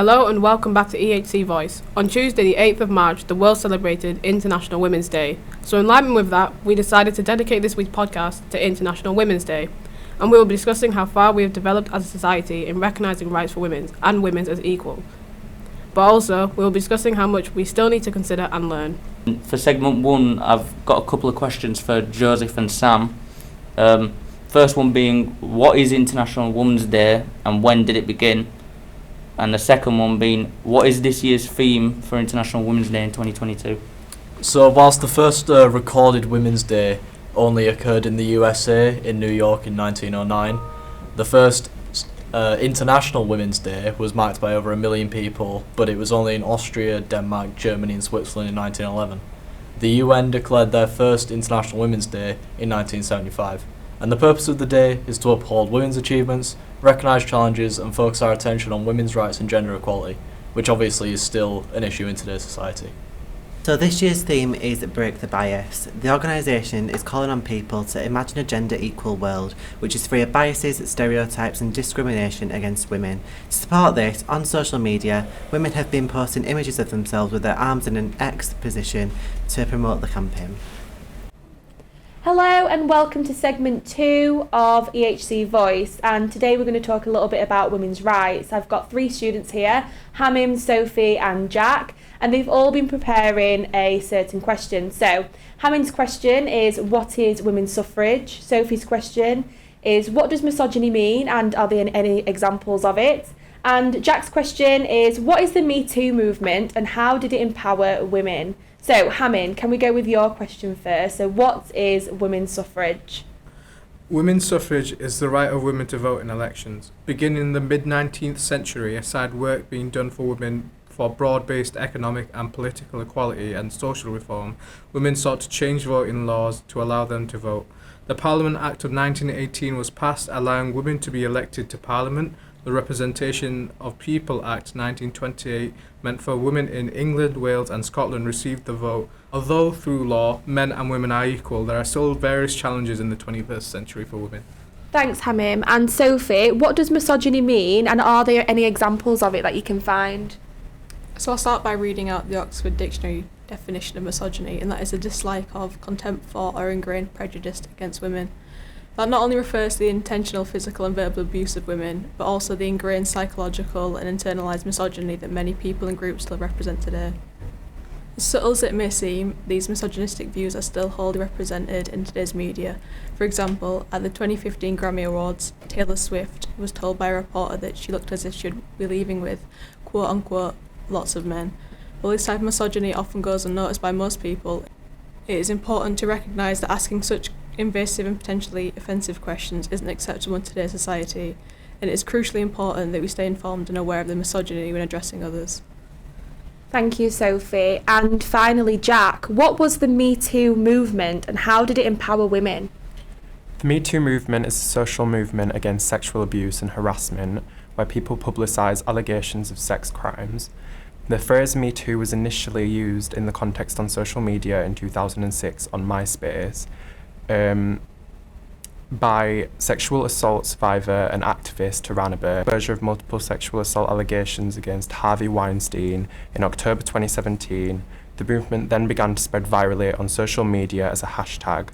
Hello and welcome back to EHC Voice. On Tuesday the 8th of March, the world celebrated International Women's Day. So in line with that, we decided to dedicate this week's podcast to International Women's Day. And we will be discussing how far we have developed as a society in recognising rights for women and women as equal. But also, we will be discussing how much we still need to consider and learn. For segment one, I've got a couple of questions for Joseph and Sam. First one being, what is International Women's Day and when did it begin? And the second one being, what is this year's theme for International Women's Day in 2022? So whilst the first recorded Women's Day only occurred in the USA in New York in 1909, the first International Women's Day was marked by over 1 million people, but it was only in Austria, Denmark, Germany and Switzerland in 1911. The UN declared their first International Women's Day in 1975, and the purpose of the day is to uphold women's achievements, recognise challenges and focus our attention on women's rights and gender equality, which obviously is still an issue in today's society. So this year's theme is Break the Bias. The organisation is calling on people to imagine a gender equal world which is free of biases, stereotypes and discrimination against women. To support this, on social media, women have been posting images of themselves with their arms in an X position to promote the campaign. Hello and welcome to segment 2 of EHC Voice, and today we're going to talk a little bit about women's rights. I've got 3 students here, Hamim, Sophie and Jack, and they've all been preparing a certain question. So Hamim's question is, what is women's suffrage? Sophie's question is, what does misogyny mean and are there any examples of it? And Jack's question is, what is the metoo movement and how did it empower women? So, Hamim, can we go with your question first? So, what is women's suffrage? Women's suffrage is the right of women to vote in elections. Beginning in the mid-19th century, aside work being done for women for broad-based economic and political equality and social reform, women sought to change voting laws to allow them to vote. The Parliament Act of 1918 was passed, allowing women to be elected to Parliament. The Representation of People Act 1928 meant for women in England, Wales and Scotland received the vote. Although through law, men and women are equal, there are still various challenges in the 21st century for women. Thanks, Hamim. And Sophie, what does misogyny mean and are there any examples of it that you can find? So I'll start by reading out the Oxford Dictionary definition of misogyny, and that is a dislike of, contempt for or ingrained prejudice against women. That not only refers to the intentional physical and verbal abuse of women, but also the ingrained psychological and internalised misogyny that many people and groups still represent today. As subtle as it may seem, these misogynistic views are still wholly represented in today's media. For example, at the 2015 Grammy Awards, Taylor Swift was told by a reporter that she looked as if she'd be leaving with, quote-unquote, lots of men. While this type of misogyny often goes unnoticed by most people, it is important to recognise that asking such invasive and potentially offensive questions isn't acceptable in today's society, and it is crucially important that we stay informed and aware of the misogyny when addressing others. Thank you, Sophie. And finally, Jack, what was the Me Too movement and how did it empower women? The Me Too movement is a social movement against sexual abuse and harassment where people publicise allegations of sex crimes. The phrase Me Too was initially used in the context on social media in 2006 on MySpace by sexual assault survivor and activist Tarana Burke. Exposure of multiple sexual assault allegations against Harvey Weinstein in October 2017, the movement then began to spread virally on social media as a hashtag.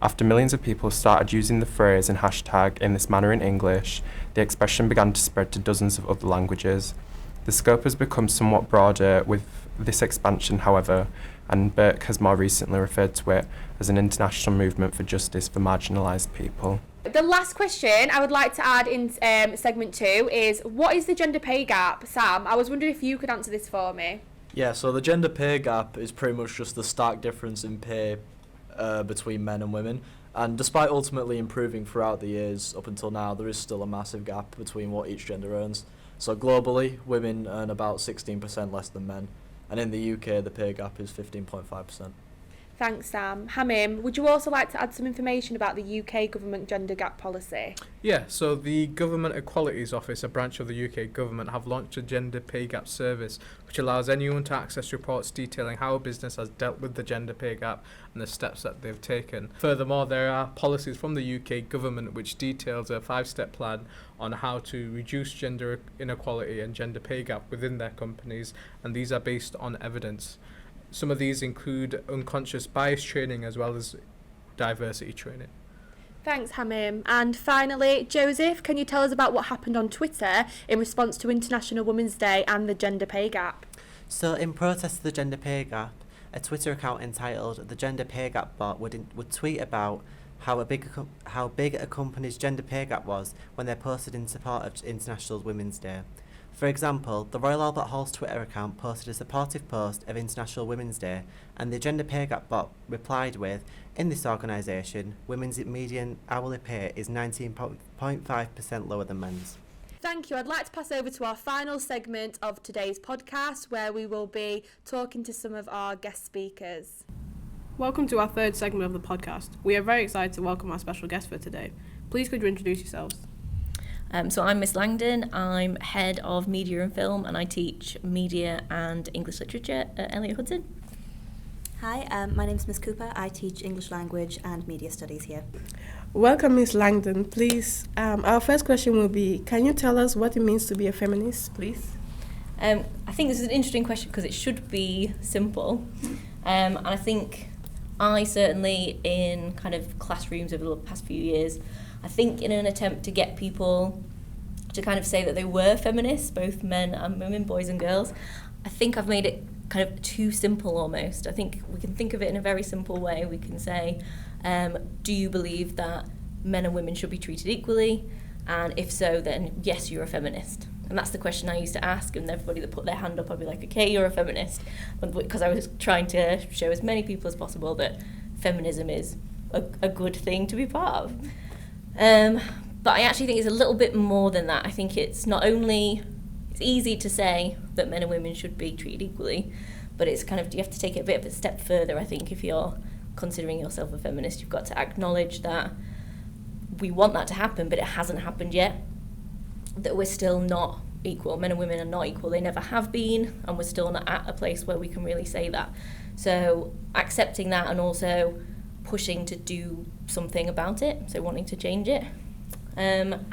After millions of people started using the phrase and hashtag in this manner in English, the expression began to spread to dozens of other languages. The scope has become somewhat broader with this expansion, however, and Burke has more recently referred to it as an international movement for justice for marginalised people. The last question I would like to add in segment 2 is, what is the gender pay gap? Sam, I was wondering if you could answer this for me. Yeah, so the gender pay gap is pretty much just the stark difference in pay between men and women. And despite ultimately improving throughout the years up until now, there is still a massive gap between what each gender earns. So globally, women earn about 16% less than men. And in the UK, the pay gap is 15.5%. Thanks, Sam. Hamim, would you also like to add some information about the UK government gender gap policy? Yeah, so the Government Equalities Office, a branch of the UK government, have launched a gender pay gap service, which allows anyone to access reports detailing how a business has dealt with the gender pay gap and the steps that they've taken. Furthermore, there are policies from the UK government which details a 5-step plan on how to reduce gender inequality and gender pay gap within their companies, and these are based on evidence. Some of these include unconscious bias training as well as diversity training. Thanks, Hamim. And finally, Joseph, can you tell us about what happened on Twitter in response to International Women's Day and the gender pay gap? So, in protest of the gender pay gap, a Twitter account entitled The Gender Pay Gap Bot would tweet about how big a company's gender pay gap was when they posted in support of International Women's Day. For example, the Royal Albert Hall's Twitter account posted a supportive post of International Women's Day, and the Gender Pay Gap bot replied with, "In this organisation, women's median hourly pay is 19.5% lower than men's." Thank you. I'd like to pass over to our final segment of today's podcast, where we will be talking to some of our guest speakers. Welcome to our third segment of the podcast. We are very excited to welcome our special guest for today. Please could you introduce yourselves? So I'm Miss Langdon. I'm head of media and film, and I teach media and English literature at Elliot Hudson. Hi, my name's Miss Cooper. I teach English language and media studies here. Welcome, Miss Langdon. Please, our first question will be, can you tell us what it means to be a feminist, please? I think this is an interesting question because it should be simple. And I think I certainly, in kind of classrooms over the past few years, I think in an attempt to get people to kind of say that they were feminists, both men and women, boys and girls, I think I've made it kind of too simple almost. I think we can think of it in a very simple way. We can say, do you believe that men and women should be treated equally? And if so, then yes, you're a feminist. And that's the question I used to ask, and everybody that put their hand up, I'd be like, okay, you're a feminist. Because I was trying to show as many people as possible that feminism is a good thing to be part of. But I actually think it's a little bit more than that. I think it's not only, it's easy to say that men and women should be treated equally, but it's kind of, you have to take it a bit of a step further, I think, if you're considering yourself a feminist. You've got to acknowledge that we want that to happen, but it hasn't happened yet. That we're still not equal. Men and women are not equal. They never have been, and we're still not at a place where we can really say that. So accepting that and also pushing to do something about it, so wanting to change it. And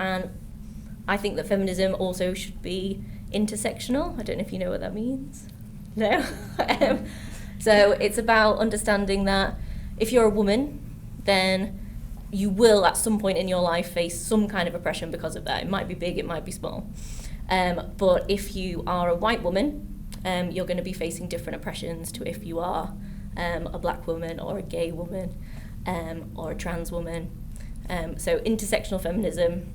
I think that feminism also should be intersectional. I don't know if you know what that means. No? So it's about understanding that if you're a woman, then you will at some point in your life face some kind of oppression because of that. It might be big, it might be small. But if you are a white woman, you're going to be facing different oppressions to if you are a black woman or a gay woman or a trans woman. So intersectional feminism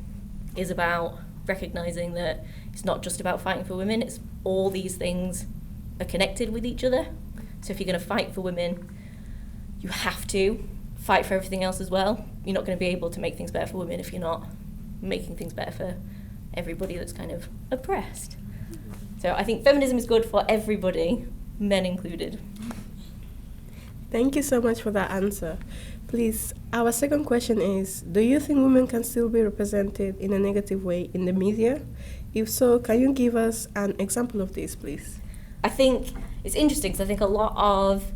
is about recognising that it's not just about fighting for women, it's all these things are connected with each other. So if you're going to fight for women, you have to fight for everything else as well. You're not going to be able to make things better for women if you're not making things better for everybody that's kind of oppressed. So I think feminism is good for everybody, men included. Thank you so much for that answer. Please, our second question is, do you think women can still be represented in a negative way in the media? If so, can you give us an example of this, please? I think it's interesting because I think a lot of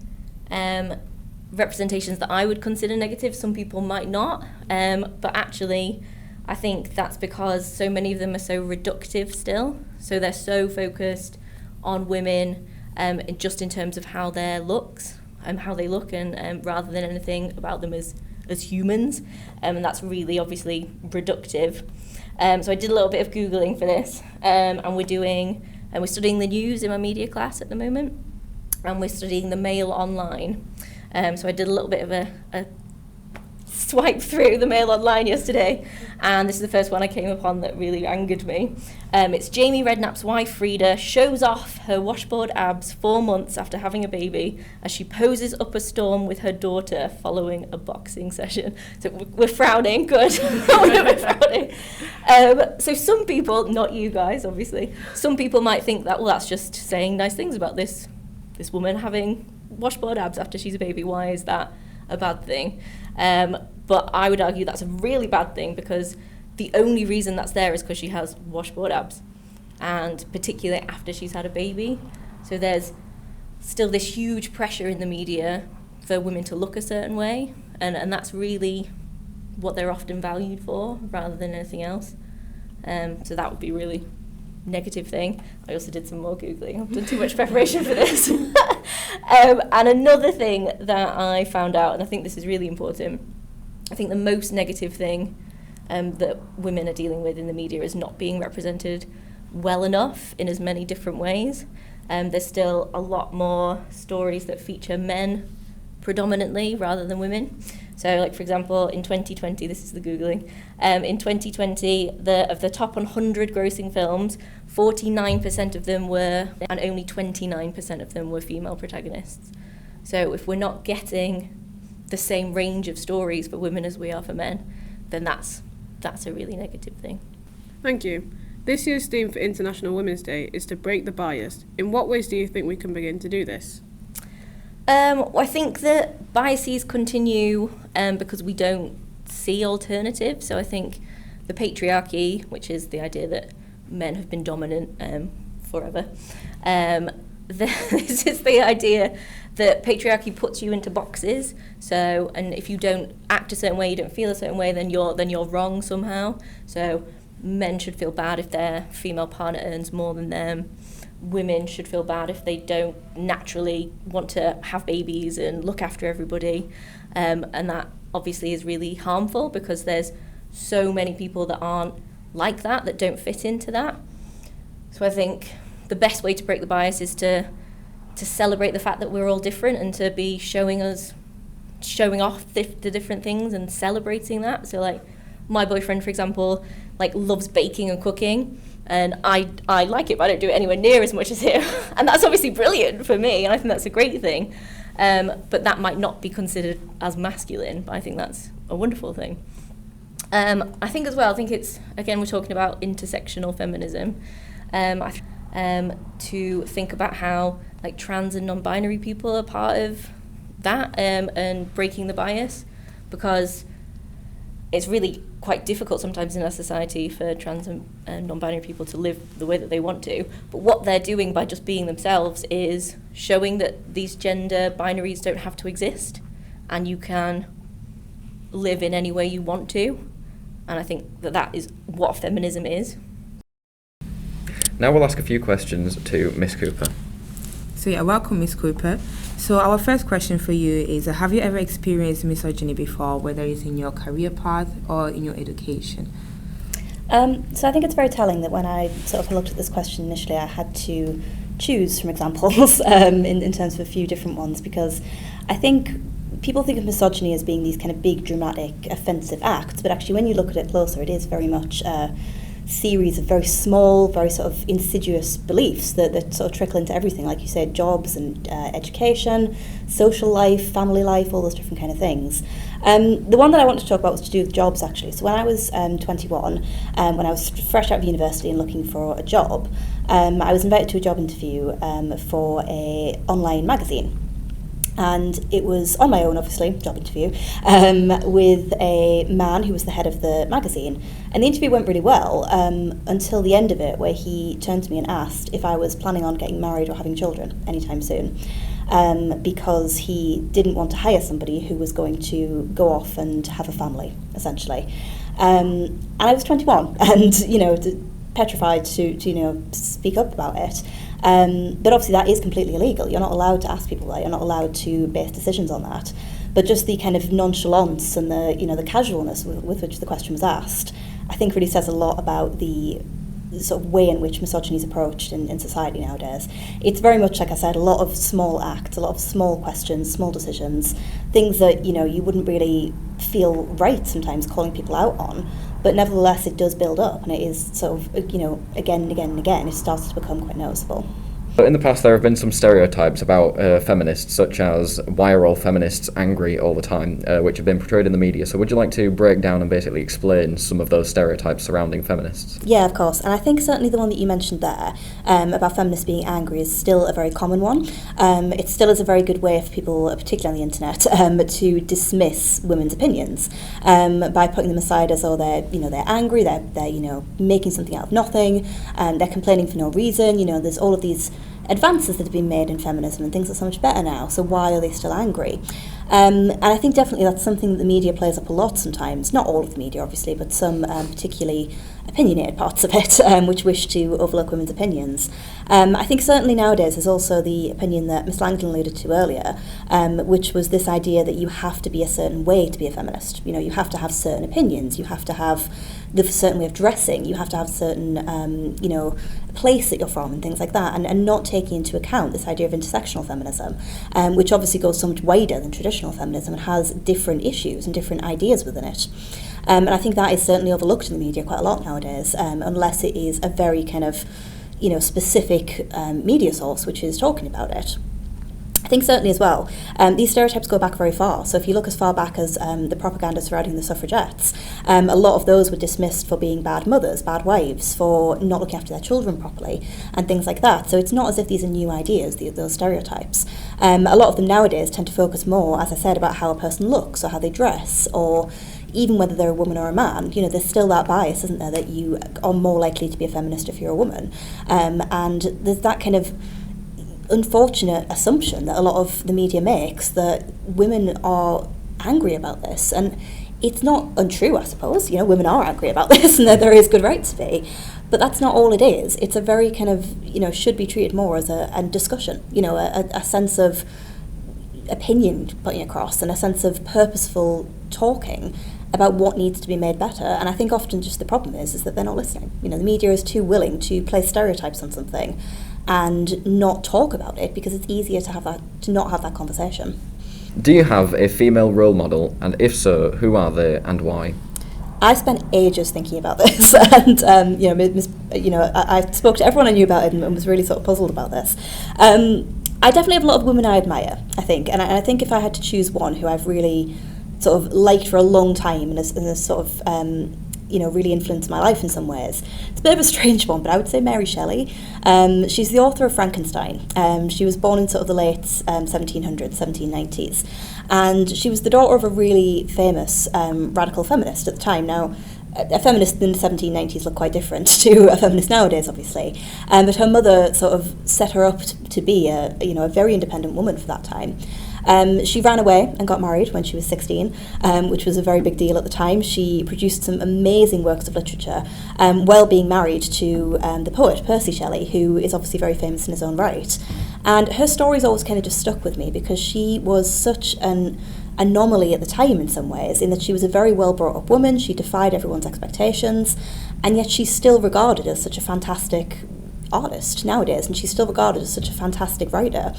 representations that I would consider negative, some people might not, but actually I think that's because so many of them are so reductive still. So they're so focused on women just in terms of how their looks and how they look, and rather than anything about them as humans, and that's really obviously reductive. So I did a little bit of Googling for this, and we're studying the news in my media class at the moment, and we're studying the Mail online. So I did a little bit of a swipe through the Mail online yesterday, and this is the first one I came upon that really angered me. It's Jamie Redknapp's wife Frida shows off her washboard abs 4 months after having a baby as she poses up a storm with her daughter following a boxing session. So we're frowning, good. We're frowning. So some people, not you guys obviously, some people might think that, well, that's just saying nice things about this woman having washboard abs after she's a baby. Why is that a bad thing? But I would argue that's a really bad thing, because the only reason that's there is because she has washboard abs, and particularly after she's had a baby. So there's still this huge pressure in the media for women to look a certain way, and that's really what they're often valued for rather than anything else. So that would be really negative thing. I also did some more Googling. I've done too much preparation for this. And another thing that I found out, and I think this is really important, I think the most negative thing that women are dealing with in the media is not being represented well enough in as many different ways. There's still a lot more stories that feature men predominantly rather than women. So, like, for example, in 2020, this is the Googling, in 2020, of the top 100 grossing films, 49% of them were, and only 29% of them were female protagonists. So if we're not getting the same range of stories for women as we are for men, then that's a really negative thing. Thank you. This year's theme for International Women's Day is to break the bias. In what ways do you think we can begin to do this? I think that biases continue because we don't see alternatives. So I think the patriarchy, which is the idea that men have been dominant forever, this is the idea that patriarchy puts you into boxes. So, and if you don't act a certain way, you don't feel a certain way, then you're wrong somehow. So men should feel bad if their female partner earns more than them. Women should feel bad if they don't naturally want to have babies and look after everybody. And that obviously is really harmful, because there's so many people that aren't like that don't fit into that. So I think the best way to break the bias is to celebrate the fact that we're all different, and to be showing off the different things and celebrating that. So, like, my boyfriend, for example, like, loves baking and cooking, and I like it, but I don't do it anywhere near as much as him. And that's obviously brilliant for me, and I think that's a great thing. But that might not be considered as masculine, but I think that's a wonderful thing. I think as well, it's, again, we're talking about intersectional feminism, to think about how, like, trans and non-binary people are part of that, and breaking the bias, because it's really quite difficult sometimes in our society for trans and non-binary people to live the way that they want to. But what they're doing by just being themselves is showing that these gender binaries don't have to exist, and you can live in any way you want to. And I think that is what feminism is. Now we'll ask a few questions to Miss Cooper. So yeah, welcome, Miss Cooper. So our first question for you is, have you ever experienced misogyny before, whether it's in your career path or in your education? So I think it's very telling that when I sort of looked at this question initially, I had to choose from examples in terms of a few different ones, because I think people think of misogyny as being these kind of big, dramatic, offensive acts, but actually when you look at it closer, it is very much series of very small, very sort of insidious beliefs that sort of trickle into everything, like you said, jobs and education, social life, family life, all those different kind of things. The one that I wanted to talk about was to do with jobs, actually. So when I was 21, when I was fresh out of university and looking for a job, I was invited to a job interview for a online magazine. And it was on my own, obviously, job interview, with a man who was the head of the magazine. And the interview went really well until the end of it, where he turned to me and asked if I was planning on getting married or having children anytime soon, because he didn't want to hire somebody who was going to go off and have a family, essentially. And I was 21 and, petrified to speak up about it. But obviously that is completely illegal. You're not allowed to ask people that. You're not allowed to base decisions on that. But just the kind of nonchalance and the casualness with which the question was asked, I think really says a lot about the sort of way in which misogyny is approached in society nowadays. It's very much, like I said, a lot of small acts, a lot of small questions, small decisions, things that, you wouldn't really feel right sometimes calling people out on. But nevertheless, it does build up, and it is sort of, again and again and again, it starts to become quite noticeable. But in the past, there have been some stereotypes about feminists, such as why are all feminists angry all the time, which have been portrayed in the media. So would you like to break down and basically explain some of those stereotypes surrounding feminists? Yeah, of course. And I think certainly the one that you mentioned there about feminists being angry is still a very common one. It still is a very good way for people, particularly on the internet, to dismiss women's opinions by putting them aside as though they're angry, they're making something out of nothing, they're complaining for no reason. There's all of these advances that have been made in feminism and things are so much better now, so why are they still angry? And I think definitely that's something that the media plays up a lot sometimes, not all of the media obviously, but some particularly opinionated parts of it which wish to overlook women's opinions. I think certainly nowadays there's also the opinion that Miss Langdon alluded to earlier, which was this idea that you have to be a certain way to be a feminist. You have to have certain opinions, you have to have the certain way of dressing, you have to have certain place that you're from and things like that, and not taking into account this idea of intersectional feminism, which obviously goes so much wider than traditional feminism and has different issues and different ideas within it. And I think that is certainly overlooked in the media quite a lot nowadays, unless it is a very kind of specific media source which is talking about it. I think certainly as well, these stereotypes go back very far. So if you look as far back as the propaganda surrounding the suffragettes, a lot of those were dismissed for being bad mothers, bad wives, for not looking after their children properly, and things like that. So it's not as if these are new ideas, those stereotypes. A lot of them nowadays tend to focus more, as I said, about how a person looks or how they dress, or even whether they're a woman or a man. There's still that bias, isn't there, that you are more likely to be a feminist if you're a woman. And there's that kind of unfortunate assumption that a lot of the media makes that women are angry about this, and it's not untrue, I suppose. Women are angry about this and that there is good right to be, but that's not all it is. It's a very kind of should be treated more as a discussion, a sense of opinion putting across and a sense of purposeful talking about what needs to be made better. And I think often just the problem is that they're not listening. The media is too willing to place stereotypes on something and not talk about it because it's easier to not have that conversation. Do you have a female role model, and if so, who are they and why? I spent ages thinking about this, and I spoke to everyone I knew about it and was really sort of puzzled about this. I definitely have a lot of women I admire, I think, and I think if I had to choose one who I've really sort of liked for a long time and has sort of really influenced my life in some ways. It's a bit of a strange one, but I would say Mary Shelley. She's the author of Frankenstein. She was born in sort of the late 1700s, 1790s, and she was the daughter of a really famous radical feminist at the time. Now, a feminist in the 1790s looked quite different to a feminist nowadays, obviously, but her mother sort of set her up to be a very independent woman for that time. She ran away and got married when she was 16, which was a very big deal at the time. She produced some amazing works of literature while being married to the poet Percy Shelley, who is obviously very famous in his own right. And her story's always kind of just stuck with me because she was such an anomaly at the time in some ways, in that she was a very well brought up woman. She defied everyone's expectations, and yet she's still regarded as such a fantastic artist nowadays, and she's still regarded as such a fantastic writer.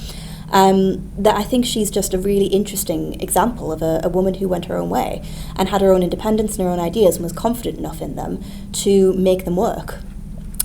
That I think she's just a really interesting example of a woman who went her own way and had her own independence and her own ideas and was confident enough in them to make them work.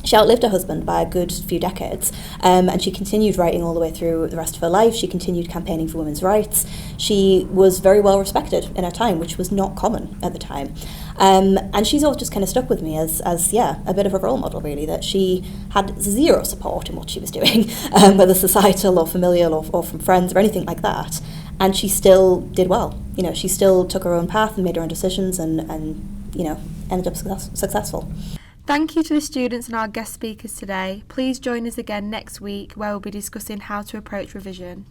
She outlived her husband by a good few decades, and she continued writing all the way through the rest of her life. She continued campaigning for women's rights. She was very well respected in her time, which was not common at the time. And she's always just kind of stuck with me as a bit of a role model, really, that she had zero support in what she was doing, whether societal or familial or from friends or anything like that. And she still did well. She still took her own path and made her own decisions and ended up successful. Thank you to the students and our guest speakers today. Please join us again next week where we'll be discussing how to approach revision.